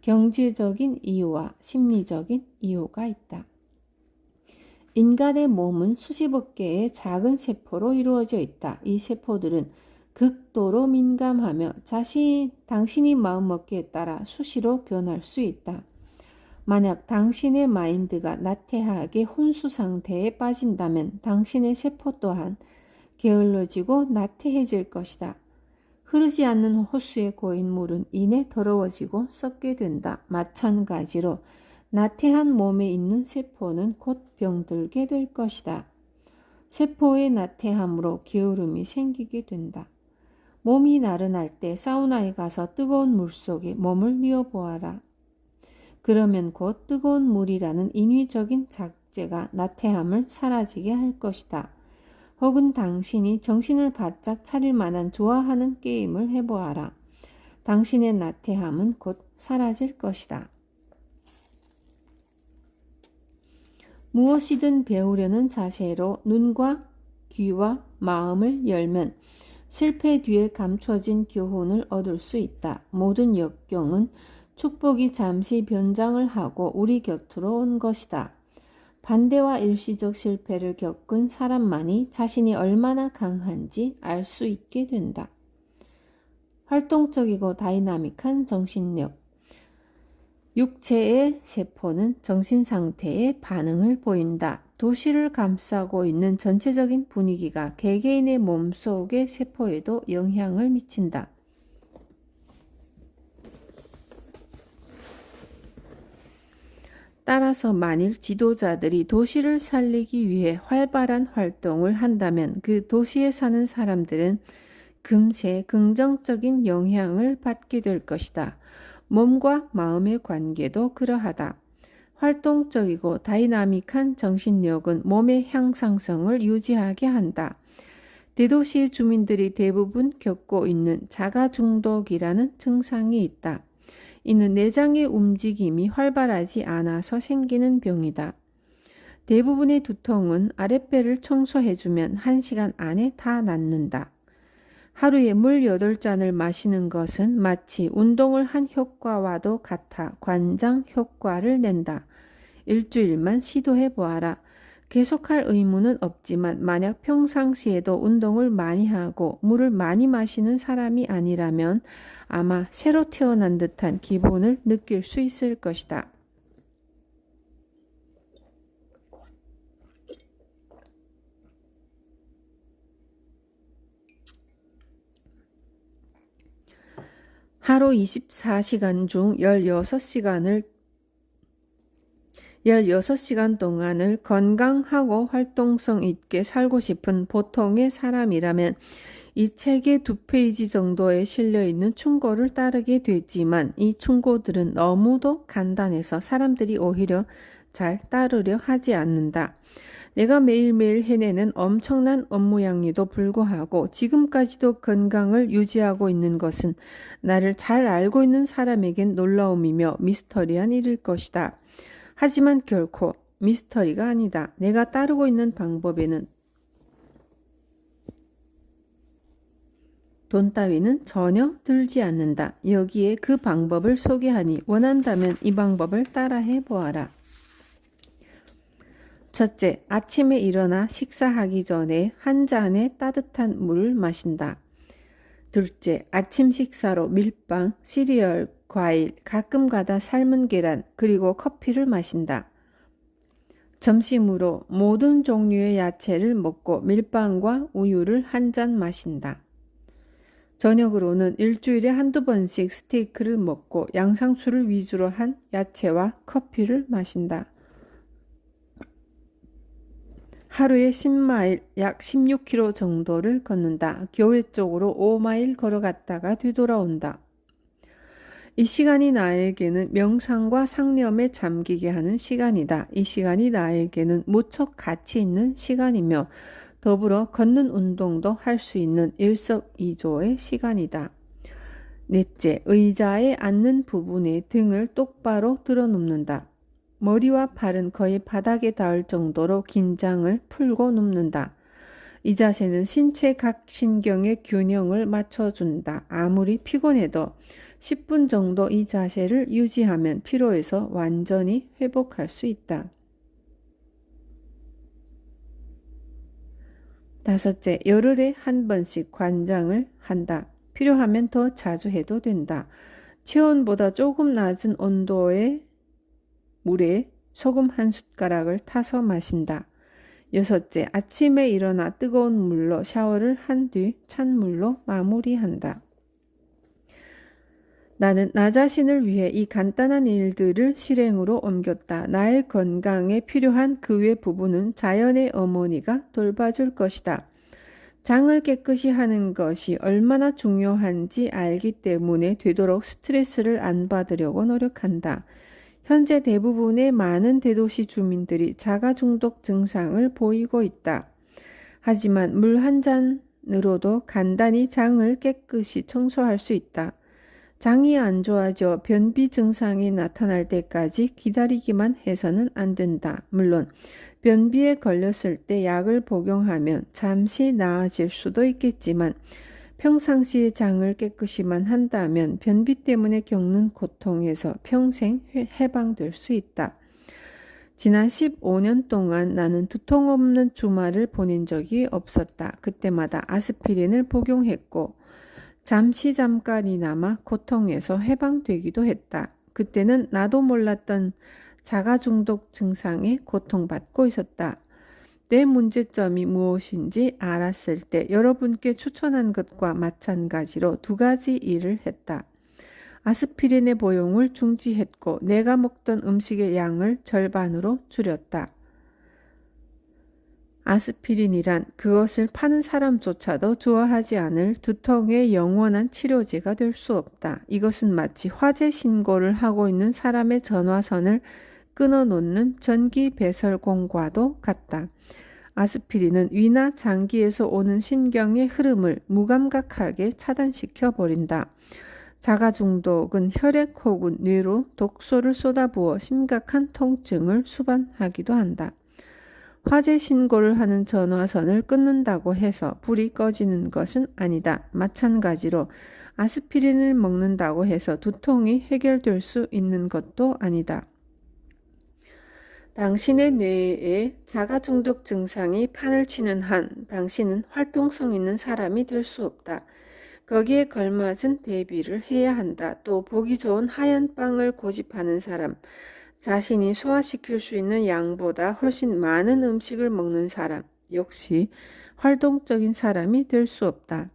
Speaker 1: 경제적인 이유와 심리적인 이유가 있다. 인간의 몸은 수십억 개의 작은 세포로 이루어져 있다. 이 세포들은 극도로 민감하며 당신이 마음먹기에 따라 수시로 변할 수 있다. 만약 당신의 마인드가 나태하게 혼수 상태에 빠진다면 당신의 세포 또한 게을러지고 나태해질 것이다. 흐르지 않는 호수에 고인 물은 이내 더러워지고 썩게 된다. 마찬가지로 나태한 몸에 있는 세포는 곧 병들게 될 것이다. 세포의 나태함으로 게으름이 생기게 된다. 몸이 나른할 때 사우나에 가서 뜨거운 물 속에 몸을 뉘어보아라. 그러면 곧 뜨거운 물이라는 인위적인 작제가 나태함을 사라지게 할 것이다. 혹은 당신이 정신을 바짝 차릴 만한 좋아하는 게임을 해보아라. 당신의 나태함은 곧 사라질 것이다. 무엇이든 배우려는 자세로 눈과 귀와 마음을 열면 실패 뒤에 감춰진 교훈을 얻을 수 있다. 모든 역경은 축복이 잠시 변장을 하고 우리 곁으로 온 것이다. 반대와 일시적 실패를 겪은 사람만이 자신이 얼마나 강한지 알 수 있게 된다. 활동적이고 다이나믹한 정신력. 육체의 세포는 정신 상태에 반응을 보인다. 도시를 감싸고 있는 전체적인 분위기가 개개인의 몸속의 세포에도 영향을 미친다. 따라서 만일 지도자들이 도시를 살리기 위해 활발한 활동을 한다면 그 도시에 사는 사람들은 금세 긍정적인 영향을 받게 될 것이다. 몸과 마음의 관계도 그러하다. 활동적이고 다이나믹한 정신력은 몸의 향상성을 유지하게 한다. 대도시의 주민들이 대부분 겪고 있는 자가 중독이라는 증상이 있다. 이는 내장의 움직임이 활발하지 않아서 생기는 병이다. 대부분의 두통은 아랫배를 청소해주면 1시간 안에 다 낫는다. 하루에 물 8잔을 마시는 것은 마치 운동을 한 효과와도 같아 관장 효과를 낸다. 일주일만 시도해보아라. 계속할 의무는 없지만 만약 평상시에도 운동을 많이 하고 물을 많이 마시는 사람이 아니라면 아마 새로 태어난 듯한 기분을 느낄 수 있을 것이다. 하루 24시간 중 16시간 동안을 건강하고 활동성 있게 살고 싶은 보통의 사람이라면 이 책의 2페이지 정도에 실려있는 충고를 따르게 되지만 이 충고들은 너무도 간단해서 사람들이 오히려 잘 따르려 하지 않는다. 내가 매일매일 해내는 엄청난 업무량에도 불구하고 지금까지도 건강을 유지하고 있는 것은 나를 잘 알고 있는 사람에겐 놀라움이며 미스터리한 일일 것이다. 하지만 결코 미스터리가 아니다. 내가 따르고 있는 방법에는 돈 따위는 전혀 들지 않는다. 여기에 그 방법을 소개하니 원한다면 이 방법을 따라해 보아라. 첫째, 아침에 일어나 식사하기 전에 한 잔의 따뜻한 물을 마신다. 둘째, 아침 식사로 밀빵, 시리얼, 과일, 가끔 가다 삶은 계란, 그리고 커피를 마신다. 점심으로 모든 종류의 야채를 먹고 밀빵과 우유를 한 잔 마신다. 저녁으로는 일주일에 한두 번씩 스테이크를 먹고 양상추를 위주로 한 야채와 커피를 마신다. 하루에 10마일, 약 16km 정도를 걷는다. 교회 쪽으로 5마일 걸어갔다가 되돌아온다. 이 시간이 나에게는 명상과 상념에 잠기게 하는 시간이다. 이 시간이 나에게는 무척 가치 있는 시간이며 더불어 걷는 운동도 할 수 있는 일석이조의 시간이다. 넷째, 의자에 앉는 부분에 등을 똑바로 들어눕는다. 머리와 팔은 거의 바닥에 닿을 정도로 긴장을 풀고 눕는다. 이 자세는 신체 각 신경의 균형을 맞춰준다. 아무리 피곤해도 10분 정도 이 자세를 유지하면 피로에서 완전히 회복할 수 있다. 다섯째, 열흘에 한 번씩 관장을 한다. 필요하면 더 자주 해도 된다. 체온보다 조금 낮은 온도의 물에 소금 한 숟가락을 타서 마신다. 여섯째, 아침에 일어나 뜨거운 물로 샤워를 한 뒤 찬물로 마무리한다. 나는 나 자신을 위해 이 간단한 일들을 실행으로 옮겼다. 나의 건강에 필요한 그 외 부분은 자연의 어머니가 돌봐줄 것이다. 장을 깨끗이 하는 것이 얼마나 중요한지 알기 때문에 되도록 스트레스를 안 받으려고 노력한다. 현재 대부분의 많은 대도시 주민들이 자가중독 증상을 보이고 있다. 하지만 물 한 잔으로도 간단히 장을 깨끗이 청소할 수 있다. 장이 안 좋아져 변비 증상이 나타날 때까지 기다리기만 해서는 안 된다. 물론 변비에 걸렸을 때 약을 복용하면 잠시 나아질 수도 있겠지만 평상시에 장을 깨끗이만 한다면 변비 때문에 겪는 고통에서 평생 해방될 수 있다. 지난 15년 동안 나는 두통 없는 주말을 보낸 적이 없었다. 그때마다 아스피린을 복용했고 잠깐이나마 고통에서 해방되기도 했다. 그때는 나도 몰랐던 자가중독 증상에 고통받고 있었다. 내 문제점이 무엇인지 알았을 때 여러분께 추천한 것과 마찬가지로 2가지 일을 했다. 아스피린의 복용을 중지했고 내가 먹던 음식의 양을 절반으로 줄였다. 아스피린이란 그것을 파는 사람조차도 좋아하지 않을 두통의 영원한 치료제가 될 수 없다. 이것은 마치 화재 신고를 하고 있는 사람의 전화선을 끊어놓는 전기 배설공과도 같다. 아스피린은 위나 장기에서 오는 신경의 흐름을 무감각하게 차단시켜 버린다. 자가중독은 혈액 혹은 뇌로 독소를 쏟아부어 심각한 통증을 수반하기도 한다. 화재 신고를 하는 전화선을 끊는다고 해서 불이 꺼지는 것은 아니다. 마찬가지로 아스피린을 먹는다고 해서 두통이 해결될 수 있는 것도 아니다. 당신의 뇌에 자가중독 증상이 판을 치는 한 당신은 활동성 있는 사람이 될 수 없다. 거기에 걸맞은 대비를 해야 한다. 또 보기 좋은 하얀 빵을 고집하는 사람, 자신이 소화시킬 수 있는 양보다 훨씬 많은 음식을 먹는 사람, 역시 활동적인 사람이 될 수 없다.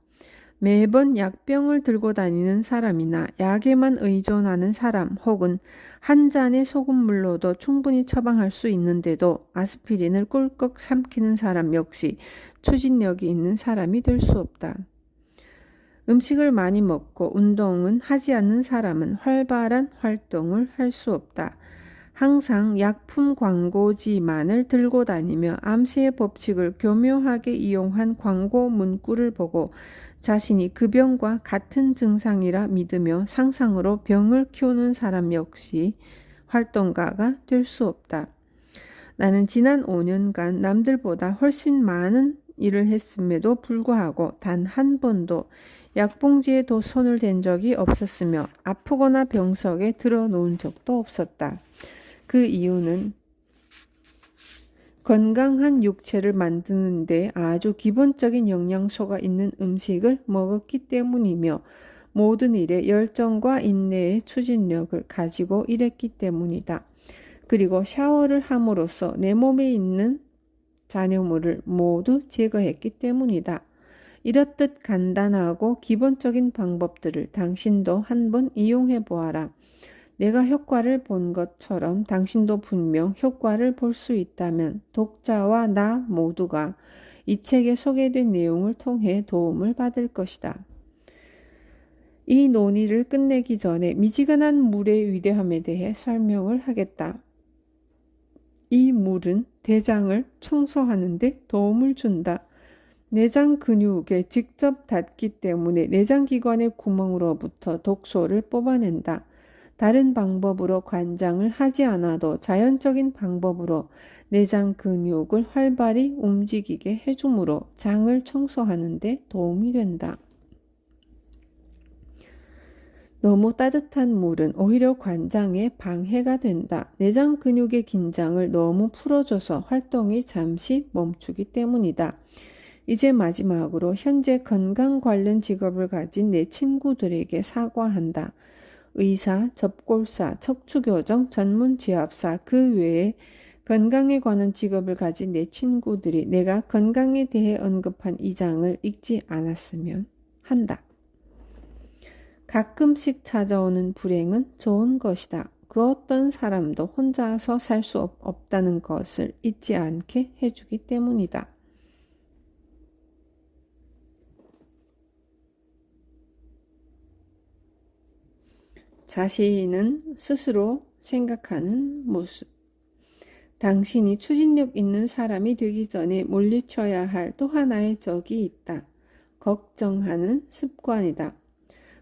Speaker 1: 매번 약병을 들고 다니는 사람이나 약에만 의존하는 사람 혹은 한 잔의 소금물로도 충분히 처방할 수 있는데도 아스피린을 꿀꺽 삼키는 사람 역시 추진력이 있는 사람이 될 수 없다. 음식을 많이 먹고 운동은 하지 않는 사람은 활발한 활동을 할 수 없다. 항상 약품 광고지만을 들고 다니며 암세의 법칙을 교묘하게 이용한 광고 문구를 보고 자신이 그 병과 같은 증상이라 믿으며 상상으로 병을 키우는 사람 역시 활동가가 될 수 없다. 나는 지난 5년간 남들보다 훨씬 많은 일을 했음에도 불구하고 단 한 번도 약봉지에 도 손을 댄 적이 없었으며 아프거나 병석에 들어놓은 적도 없었다. 그 이유는 건강한 육체를 만드는 데 아주 기본적인 영양소가 있는 음식을 먹었기 때문이며 모든 일에 열정과 인내의 추진력을 가지고 일했기 때문이다. 그리고 샤워를 함으로써 내 몸에 있는 잔여물을 모두 제거했기 때문이다. 이렇듯 간단하고 기본적인 방법들을 당신도 한번 이용해 보아라. 내가 효과를 본 것처럼 당신도 분명 효과를 볼 수 있다면 독자와 나 모두가 이 책에 소개된 내용을 통해 도움을 받을 것이다. 이 논의를 끝내기 전에 미지근한 물의 위대함에 대해 설명을 하겠다. 이 물은 대장을 청소하는 데 도움을 준다. 내장 근육에 직접 닿기 때문에 내장기관의 구멍으로부터 독소를 뽑아낸다. 다른 방법으로 관장을 하지 않아도 자연적인 방법으로 내장 근육을 활발히 움직이게 해주므로 장을 청소하는 데 도움이 된다. 너무 따뜻한 물은 오히려 관장에 방해가 된다. 내장 근육의 긴장을 너무 풀어줘서 활동이 잠시 멈추기 때문이다. 이제 마지막으로 현재 건강 관련 직업을 가진 내 친구들에게 사과한다. 의사, 접골사, 척추교정, 전문지압사 그 외에 건강에 관한 직업을 가진 내 친구들이 내가 건강에 대해 언급한 이 장을 읽지 않았으면 한다. 가끔씩 찾아오는 불행은 좋은 것이다. 그 어떤 사람도 혼자서 살 수 없다는 것을 잊지 않게 해주기 때문이다. 자신은 스스로 생각하는 모습. 당신이 추진력 있는 사람이 되기 전에 물리쳐야 할 또 하나의 적이 있다. 걱정하는 습관이다.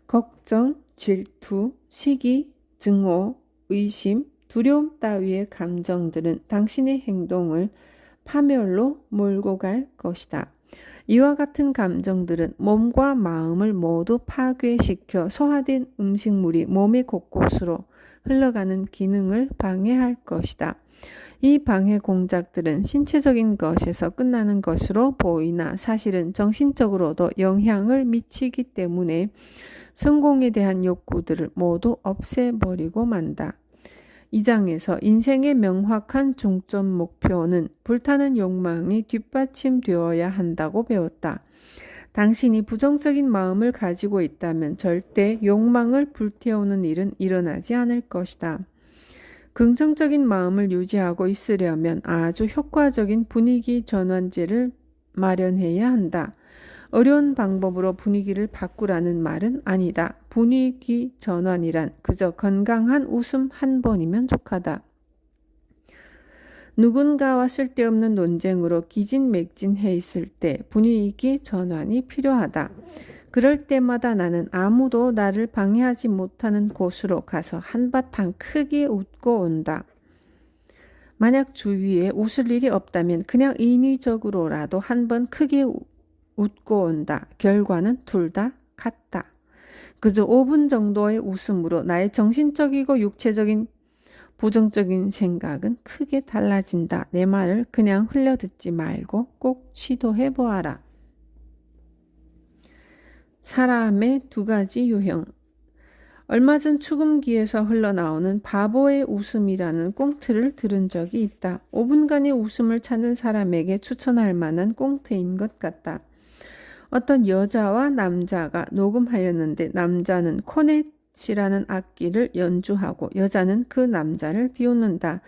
Speaker 1: 걱정, 질투, 시기, 증오, 의심, 두려움 따위의 감정들은 당신의 행동을 파멸로 몰고 갈 것이다. 이와 같은 감정들은 몸과 마음을 모두 파괴시켜 소화된 음식물이 몸의 곳곳으로 흘러가는 기능을 방해할 것이다. 이 방해 공작들은 신체적인 것에서 끝나는 것으로 보이나 사실은 정신적으로도 영향을 미치기 때문에 성공에 대한 욕구들을 모두 없애버리고 만다. 이 장에서 인생의 명확한 중점 목표는 불타는 욕망이 뒷받침되어야 한다고 배웠다. 당신이 부정적인 마음을 가지고 있다면 절대 욕망을 불태우는 일은 일어나지 않을 것이다. 긍정적인 마음을 유지하고 있으려면 아주 효과적인 분위기 전환제를 마련해야 한다. 어려운 방법으로 분위기를 바꾸라는 말은 아니다. 분위기 전환이란 그저 건강한 웃음 한 번이면 족하다. 누군가와 쓸데없는 논쟁으로 기진맥진해 있을 때 분위기 전환이 필요하다. 그럴 때마다 나는 아무도 나를 방해하지 못하는 곳으로 가서 한바탕 크게 웃고 온다. 만약 주위에 웃을 일이 없다면 그냥 인위적으로라도 한번 크게 웃고 온다. 결과는 둘 다 같다. 그저 5분 정도의 웃음으로 나의 정신적이고 육체적인 부정적인 생각은 크게 달라진다. 내 말을 그냥 흘려듣지 말고 꼭 시도해 보아라. 사람의 두 가지 유형. 얼마 전 축음기에서 흘러나오는 바보의 웃음이라는 꽁트를 들은 적이 있다. 5분간의 웃음을 찾는 사람에게 추천할 만한 꽁트인 것 같다. 어떤 여자와 남자가 녹음하였는데 남자는 코넷이라는 악기를 연주하고 여자는 그 남자를 비웃는다.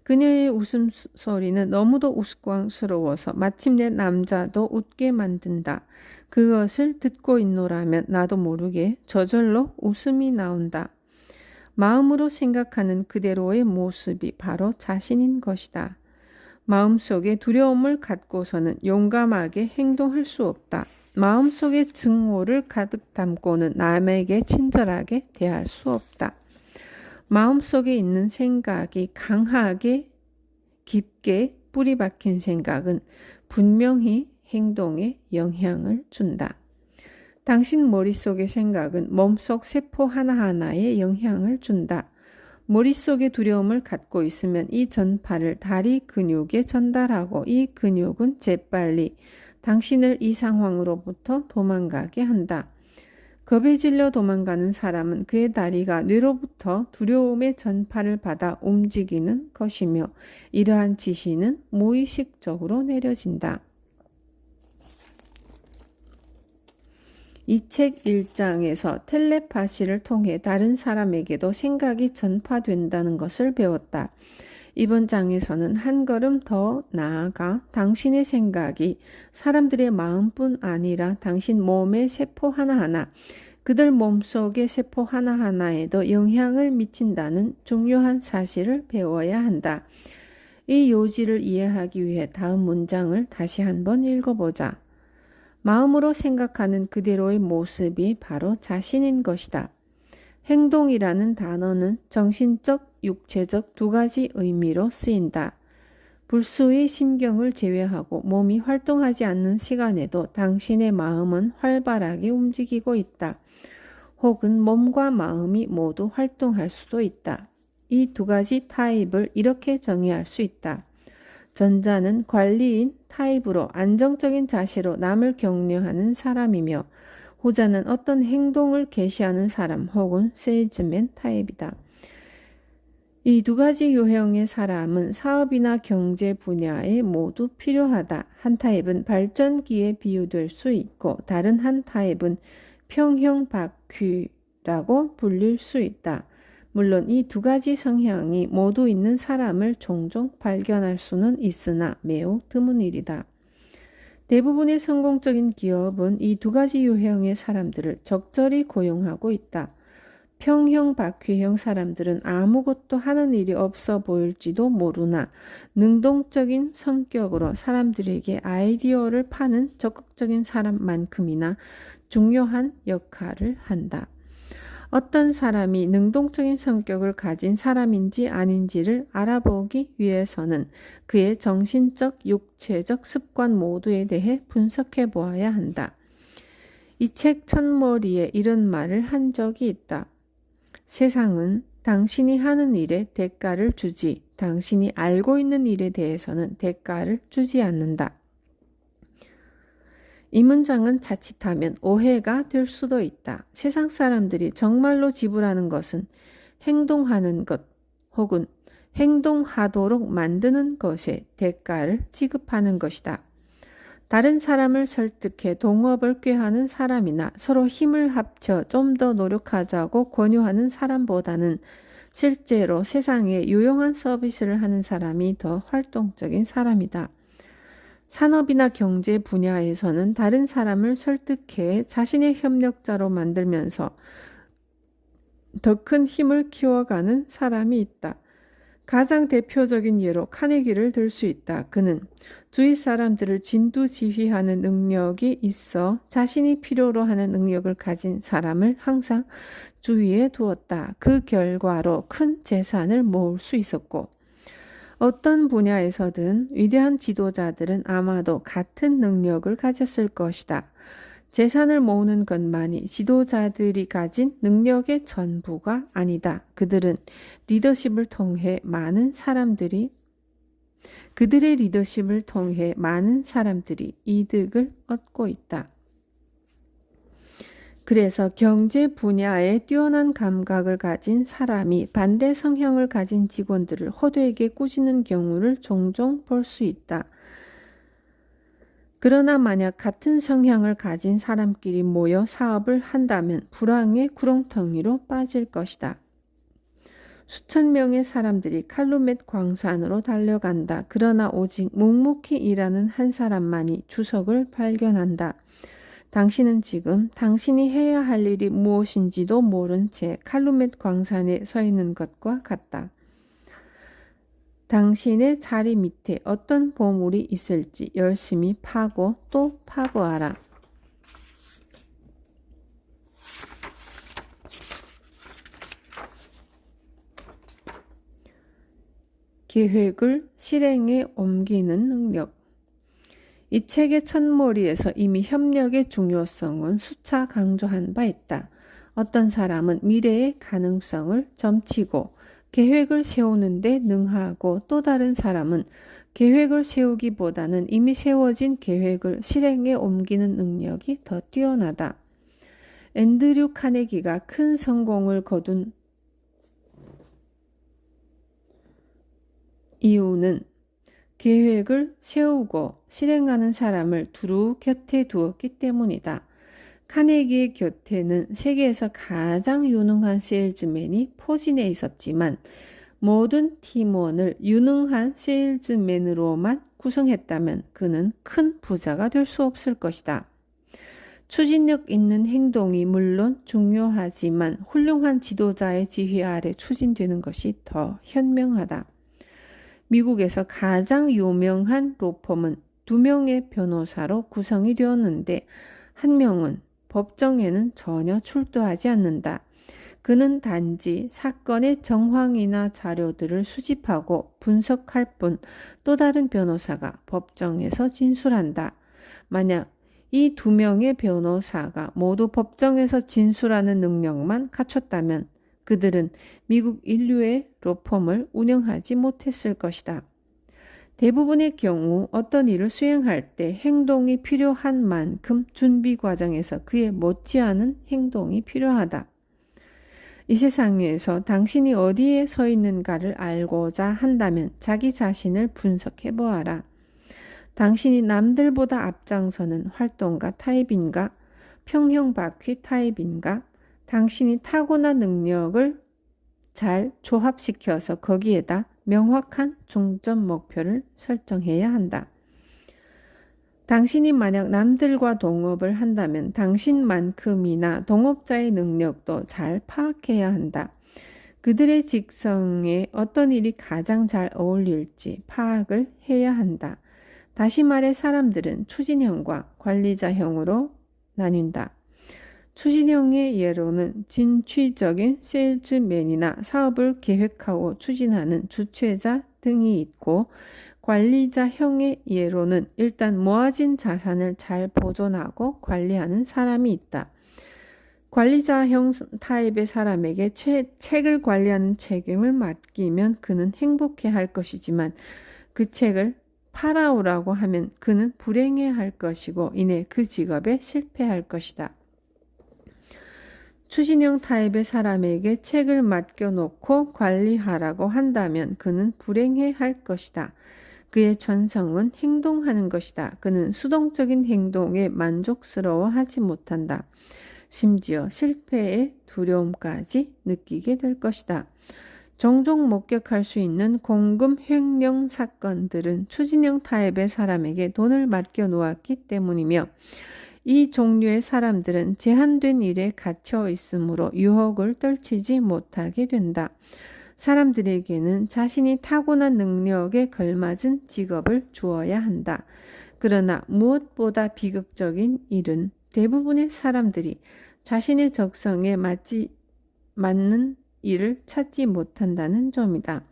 Speaker 1: 그녀의 웃음소리는 너무도 우스꽝스러워서 마침내 남자도 웃게 만든다. 그것을 듣고 있노라면 나도 모르게 저절로 웃음이 나온다. 마음으로 생각하는 그대로의 모습이 바로 자신인 것이다. 마음속에 두려움을 갖고서는 용감하게 행동할 수 없다. 마음속에 증오를 가득 담고는 남에게 친절하게 대할 수 없다. 마음속에 있는 생각이 강하게 깊게 뿌리 박힌 생각은 분명히 행동에 영향을 준다. 당신 머릿속의 생각은 몸속 세포 하나하나에 영향을 준다. 머릿속에 두려움을 갖고 있으면 이 전파를 다리 근육에 전달하고 이 근육은 재빨리 당신을 이 상황으로부터 도망가게 한다. 겁에 질려 도망가는 사람은 그의 다리가 뇌로부터 두려움의 전파를 받아 움직이는 것이며 이러한 지시는 무의식적으로 내려진다. 이 책 1장에서 텔레파시를 통해 다른 사람에게도 생각이 전파된다는 것을 배웠다. 이번 장에서는 한 걸음 더 나아가 당신의 생각이 사람들의 마음뿐 아니라 당신 몸의 세포 하나하나, 그들 몸속의 세포 하나하나에도 영향을 미친다는 중요한 사실을 배워야 한다. 이 요지를 이해하기 위해 다음 문장을 다시 한번 읽어보자. 마음으로 생각하는 그대로의 모습이 바로 자신인 것이다. 행동이라는 단어는 정신적, 육체적 두 가지 의미로 쓰인다. 불수의 신경을 제외하고 몸이 활동하지 않는 시간에도 당신의 마음은 활발하게 움직이고 있다. 혹은 몸과 마음이 모두 활동할 수도 있다. 이 두 가지 타입을 이렇게 정의할 수 있다. 전자는 관리인 타입으로 안정적인 자세로 남을 격려하는 사람이며 후자는 어떤 행동을 개시하는 사람 혹은 세일즈맨 타입이다. 이 두 가지 유형의 사람은 사업이나 경제 분야에 모두 필요하다. 한 타입은 발전기에 비유될 수 있고 다른 한 타입은 평형바퀴라고 불릴 수 있다. 물론 이 두 가지 성향이 모두 있는 사람을 종종 발견할 수는 있으나 매우 드문 일이다. 대부분의 성공적인 기업은 이 두 가지 유형의 사람들을 적절히 고용하고 있다. 평형바퀴형 사람들은 아무것도 하는 일이 없어 보일지도 모르나 능동적인 성격으로 사람들에게 아이디어를 파는 적극적인 사람만큼이나 중요한 역할을 한다. 어떤 사람이 능동적인 성격을 가진 사람인지 아닌지를 알아보기 위해서는 그의 정신적, 육체적 습관 모두에 대해 분석해 보아야 한다. 이 책 첫머리에 이런 말을 한 적이 있다. 세상은 당신이 하는 일에 대가를 주지 당신이 알고 있는 일에 대해서는 대가를 주지 않는다. 이 문장은 자칫하면 오해가 될 수도 있다. 세상 사람들이 정말로 지불하는 것은 행동하는 것 혹은 행동하도록 만드는 것에 대가를 지급하는 것이다. 다른 사람을 설득해 동업을 꾀하는 사람이나 서로 힘을 합쳐 좀 더 노력하자고 권유하는 사람보다는 실제로 세상에 유용한 서비스를 하는 사람이 더 활동적인 사람이다. 산업이나 경제 분야에서는 다른 사람을 설득해 자신의 협력자로 만들면서 더 큰 힘을 키워가는 사람이 있다. 가장 대표적인 예로 카네기를 들 수 있다. 그는 주위 사람들을 진두지휘하는 능력이 있어 자신이 필요로 하는 능력을 가진 사람을 항상 주위에 두었다. 그 결과로 큰 재산을 모을 수 있었고 어떤 분야에서든 위대한 지도자들은 아마도 같은 능력을 가졌을 것이다. 재산을 모으는 것만이 지도자들이 가진 능력의 전부가 아니다. 그들의 리더십을 통해 많은 사람들이 이득을 얻고 있다. 그래서 경제 분야에 뛰어난 감각을 가진 사람이 반대 성향을 가진 직원들을 호되게 꾸짖는 경우를 종종 볼 수 있다. 그러나 만약 같은 성향을 가진 사람끼리 모여 사업을 한다면 불황의 구렁텅이로 빠질 것이다. 수천 명의 사람들이 칼루멧 광산으로 달려간다. 그러나 오직 묵묵히 일하는 한 사람만이 주석을 발견한다. 당신은 지금 당신이 해야 할 일이 무엇인지도 모른 채 칼루멧 광산에 서 있는 것과 같다. 당신의 자리 밑에 어떤 보물이 있을지 열심히 파고 또 파고하라. 계획을 실행에 옮기는 능력. 이 책의 첫머리에서 이미 협력의 중요성은 수차 강조한 바 있다. 어떤 사람은 미래의 가능성을 점치고 계획을 세우는데 능하고 또 다른 사람은 계획을 세우기보다는 이미 세워진 계획을 실행에 옮기는 능력이 더 뛰어나다. 앤드류 카네기가 큰 성공을 거둔 이유는 계획을 세우고 실행하는 사람을 두루 곁에 두었기 때문이다. 카네기의 곁에는 세계에서 가장 유능한 세일즈맨이 포진해 있었지만 모든 팀원을 유능한 세일즈맨으로만 구성했다면 그는 큰 부자가 될 수 없을 것이다. 추진력 있는 행동이 물론 중요하지만 훌륭한 지도자의 지휘 아래 추진되는 것이 더 현명하다. 미국에서 가장 유명한 로펌은 2명의 변호사로 구성이 되었는데 한 명은 법정에는 전혀 출두하지 않는다. 그는 단지 사건의 정황이나 자료들을 수집하고 분석할 뿐 또 다른 변호사가 법정에서 진술한다. 만약 이 2명의 변호사가 모두 법정에서 진술하는 능력만 갖췄다면 그들은 미국 인류의 로펌을 운영하지 못했을 것이다. 대부분의 경우 어떤 일을 수행할 때 행동이 필요한 만큼 준비 과정에서 그에 못지않은 행동이 필요하다. 이 세상에서 당신이 어디에 서 있는가를 알고자 한다면 자기 자신을 분석해 보아라. 당신이 남들보다 앞장서는 활동가 타입인가? 평형바퀴 타입인가? 당신이 타고난 능력을 잘 조합시켜서 거기에다 명확한 중점 목표를 설정해야 한다. 당신이 만약 남들과 동업을 한다면 당신만큼이나 동업자의 능력도 잘 파악해야 한다. 그들의 직성에 어떤 일이 가장 잘 어울릴지 파악을 해야 한다. 다시 말해 사람들은 추진형과 관리자형으로 나뉜다. 추진형의 예로는 진취적인 세일즈맨이나 사업을 계획하고 추진하는 주최자 등이 있고 관리자형의 예로는 일단 모아진 자산을 잘 보존하고 관리하는 사람이 있다. 관리자형 타입의 사람에게 책을 관리하는 책임을 맡기면 그는 행복해 할 것이지만 그 책을 팔아오라고 하면 그는 불행해 할 것이고 이내 그 직업에 실패할 것이다. 추진형 타입의 사람에게 책을 맡겨놓고 관리하라고 한다면 그는 불행해 할 것이다. 그의 전성은 행동하는 것이다. 그는 수동적인 행동에 만족스러워하지 못한다. 심지어 실패의 두려움까지 느끼게 될 것이다. 종종 목격할 수 있는 공금 횡령 사건들은 추진형 타입의 사람에게 돈을 맡겨 놓았기 때문이며 이 종류의 사람들은 제한된 일에 갇혀 있으므로 유혹을 떨치지 못하게 된다. 사람들에게는 자신이 타고난 능력에 걸맞은 직업을 주어야 한다. 그러나 무엇보다 비극적인 일은 대부분의 사람들이 자신의 적성에 맞는 일을 찾지 못한다는 점이다.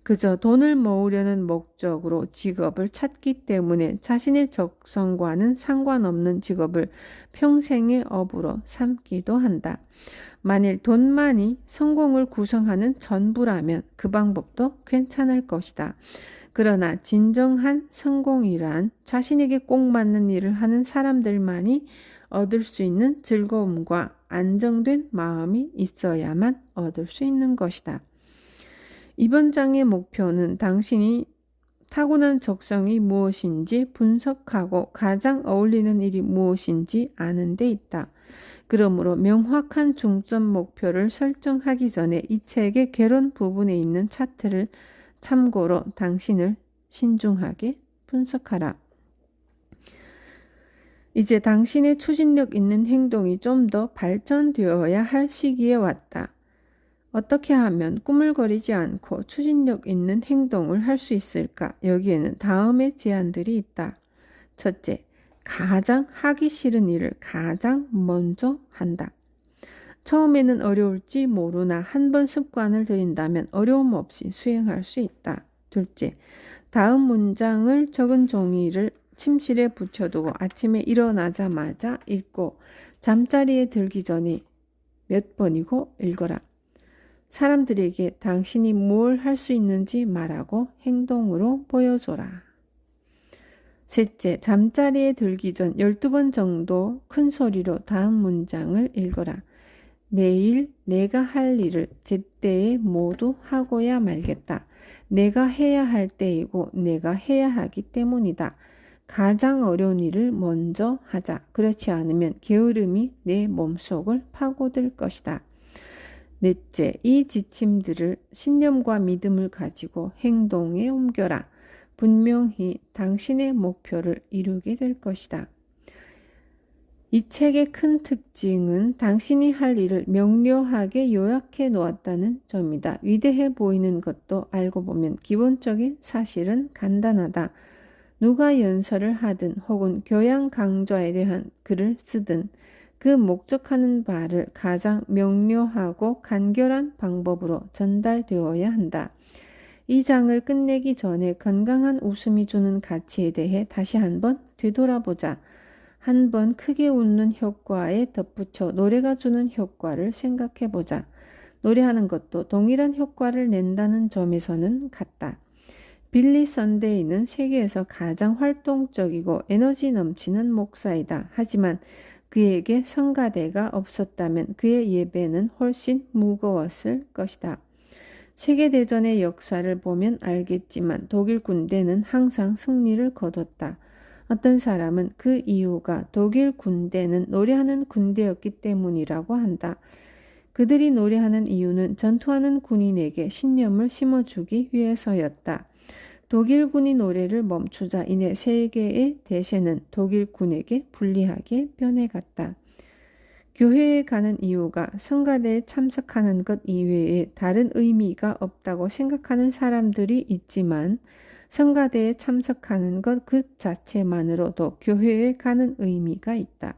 Speaker 1: 그저 돈을 모으려는 목적으로 직업을 찾기 때문에 자신의 적성과는 상관없는 직업을 평생의 업으로 삼기도 한다. 만일 돈만이 성공을 구성하는 전부라면 그 방법도 괜찮을 것이다. 그러나 진정한 성공이란 자신에게 꼭 맞는 일을 하는 사람들만이 얻을 수 있는 즐거움과 안정된 마음이 있어야만 얻을 수 있는 것이다. 이번 장의 목표는 당신이 타고난 적성이 무엇인지 분석하고 가장 어울리는 일이 무엇인지 아는 데 있다. 그러므로 명확한 중점 목표를 설정하기 전에 이 책의 개론 부분에 있는 차트를 참고로 당신을 신중하게 분석하라. 이제 당신의 추진력 있는 행동이 좀 더 발전되어야 할 시기에 왔다. 어떻게 하면 꾸물거리지 않고 추진력 있는 행동을 할 수 있을까? 여기에는 다음의 제안들이 있다. 첫째, 가장 하기 싫은 일을 가장 먼저 한다. 처음에는 어려울지 모르나 한 번 습관을 들인다면 어려움 없이 수행할 수 있다. 둘째, 다음 문장을 적은 종이를 침실에 붙여두고 아침에 일어나자마자 읽고 잠자리에 들기 전에 몇 번이고 읽어라. 사람들에게 당신이 뭘 할 수 있는지 말하고 행동으로 보여줘라. 셋째, 잠자리에 들기 전 12번 정도 큰 소리로 다음 문장을 읽어라. 내일 내가 할 일을 제때에 모두 하고야 말겠다. 내가 해야 할 때이고 내가 해야 하기 때문이다. 가장 어려운 일을 먼저 하자. 그렇지 않으면 게으름이 내 몸속을 파고들 것이다. 넷째, 이 지침들을 신념과 믿음을 가지고 행동에 옮겨라. 분명히 당신의 목표를 이루게 될 것이다. 이 책의 큰 특징은 당신이 할 일을 명료하게 요약해 놓았다는 점이다. 위대해 보이는 것도 알고 보면 기본적인 사실은 간단하다. 누가 연설을 하든 혹은 교양 강좌에 대한 글을 쓰든 그 목적하는 바를 가장 명료하고 간결한 방법으로 전달되어야 한다. 이 장을 끝내기 전에 건강한 웃음이 주는 가치에 대해 다시 한번 되돌아보자. 한번 크게 웃는 효과에 덧붙여 노래가 주는 효과를 생각해보자. 노래하는 것도 동일한 효과를 낸다는 점에서는 같다. 빌리 선데이는 세계에서 가장 활동적이고 에너지 넘치는 목사이다. 하지만 그에게 성가대가 없었다면 그의 예배는 훨씬 무거웠을 것이다. 세계대전의 역사를 보면 알겠지만 독일 군대는 항상 승리를 거뒀다. 어떤 사람은 그 이유가 독일 군대는 노래하는 군대였기 때문이라고 한다. 그들이 노래하는 이유는 전투하는 군인에게 신념을 심어주기 위해서였다. 독일군이 노래를 멈추자 이내 세계의 대세는 독일군에게 불리하게 변해갔다. 교회에 가는 이유가 성가대에 참석하는 것 이외에 다른 의미가 없다고 생각하는 사람들이 있지만 성가대에 참석하는 것 그 자체만으로도 교회에 가는 의미가 있다.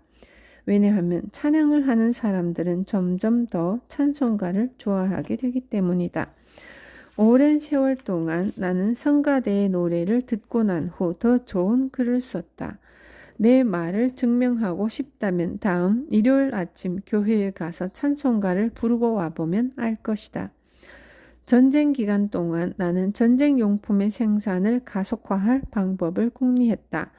Speaker 1: 왜냐하면 찬양을 하는 사람들은 점점 더 찬송가를 좋아하게 되기 때문이다. 오랜 세월 동안 나는 성가대의 노래를 듣고 난 후 더 좋은 글을 썼다. 내 말을 증명하고 싶다면 다음 일요일 아침 교회에 가서 찬송가를 부르고 와보면 알 것이다. 전쟁 기간 동안 나는 전쟁 용품의 생산을 가속화할 방법을 궁리했다.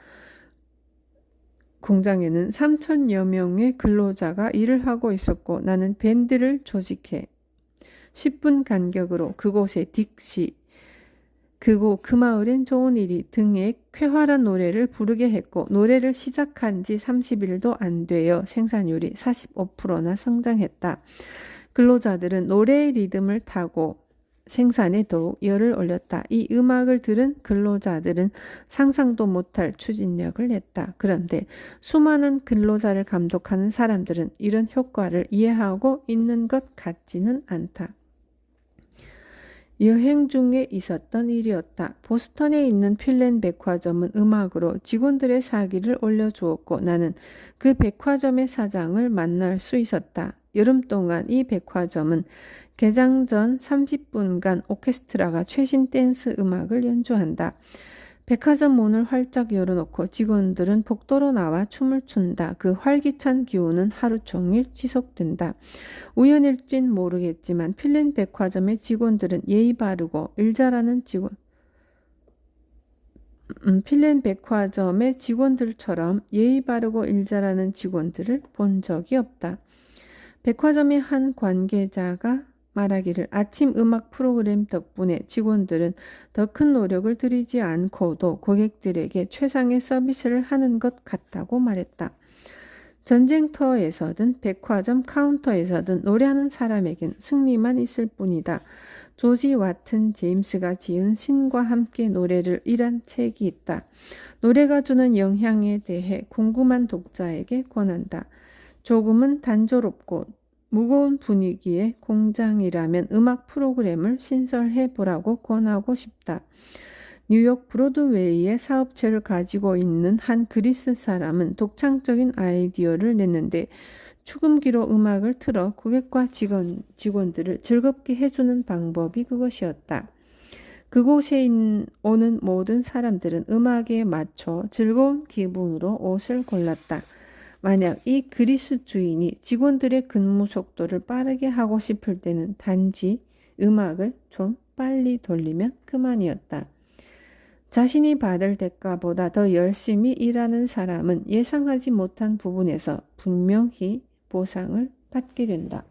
Speaker 1: 공장에는 3,000여 명의 근로자가 일을 하고 있었고 나는 밴드를 조직해 10분 간격으로 그곳에 딕시, 그 마을엔 좋은 일이 등의 쾌활한 노래를 부르게 했고 노래를 시작한 지 30일도 안 되어 생산율이 45%나 성장했다. 근로자들은 노래의 리듬을 타고 생산에 더욱 열을 올렸다. 이 음악을 들은 근로자들은 상상도 못할 추진력을 냈다. 그런데 수많은 근로자를 감독하는 사람들은 이런 효과를 이해하고 있는 것 같지는 않다. 여행 중에 있었던 일이었다. 보스턴에 있는 필렌 백화점은 음악으로 직원들의 사기를 올려주었고 나는 그 백화점의 사장을 만날 수 있었다. 여름 동안 이 백화점은 개장 전 30분간 오케스트라가 최신 댄스 음악을 연주한다. 백화점 문을 활짝 열어놓고 직원들은 복도로 나와 춤을 춘다. 그 활기찬 기운은 하루 종일 지속된다. 우연일진 모르겠지만 필렌 백화점의 직원들은 예의 바르고 일 잘하는 필렌 백화점의 직원들처럼 예의 바르고 일 잘하는 직원들을 본 적이 없다. 백화점의 한 관계자가 말하기를 아침 음악 프로그램 덕분에 직원들은 더 큰 노력을 들이지 않고도 고객들에게 최상의 서비스를 하는 것 같다고 말했다. 전쟁터에서든 백화점 카운터에서든 노래하는 사람에겐 승리만 있을 뿐이다. 조지 와튼 제임스가 지은 신과 함께 노래를 이란 책이 있다. 노래가 주는 영향에 대해 궁금한 독자에게 권한다. 조금은 단조롭고 무거운 분위기의 공장이라면 음악 프로그램을 신설해 보라고 권하고 싶다. 뉴욕 브로드웨이의 사업체를 가지고 있는 한 그리스 사람은 독창적인 아이디어를 냈는데 축음기로 음악을 틀어 고객과 직원들을 즐겁게 해주는 방법이 그것이었다. 그곳에 오는 모든 사람들은 음악에 맞춰 즐거운 기분으로 옷을 골랐다. 만약 이 그리스 주인이 직원들의 근무 속도를 빠르게 하고 싶을 때는 단지 음악을 좀 빨리 돌리면 그만이었다. 자신이 받을 대가보다 더 열심히 일하는 사람은 예상하지 못한 부분에서 분명히 보상을 받게 된다.